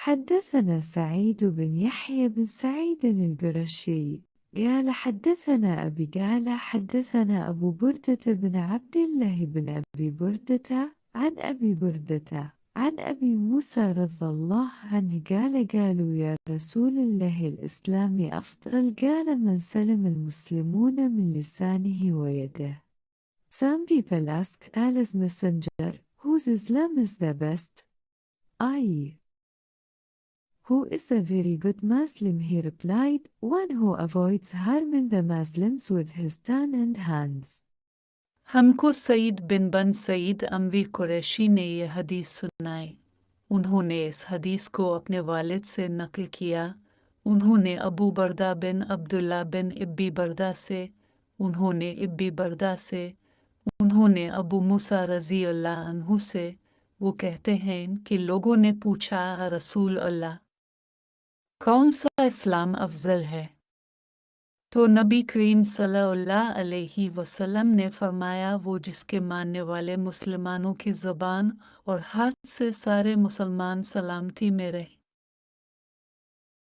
حدثنا سعيد بن يحيى بن سعيد القرشي قال حدثنا أبي قال حدثنا أبو بردة بن عبد الله بن أبي بردة عن أبي بردة عن أبي موسى رضي الله عنه قال قالوا يا رسول الله الإسلام أفضل قال من سلم المسلمون من لسانه ويده. Some people asked Allah's messenger, whose Islam is the best? I. Who is a very good Muslim? He replied, one who avoids harming the Muslims with his tongue and hands. हमको सईद बन सईद अमवी कुरैशी ने यह हदीस सुनाई। उन्होंने इस हदीस को अपने वालिद से नकल किया। उन्होंने अबू बरदा बिन अब्दुल्ला बिन इब्बी बरदा से, उन्होंने इब्बी बरदा से, उन्होंने अबू मूसा रज़ी अल्लाह अन्हु से। वो कहते हैं कि लोगों ने पूछा, रसूल अल्लाह, कौन सा इस्लाम अफजल है? तो नबी करीम सल्लल्लाहु अलैहि वसल्लम ने फरमाया, वो जिसके मानने वाले मुसलमानों की ज़ुबान और हाथ से सारे मुसलमान सलामती में रहे।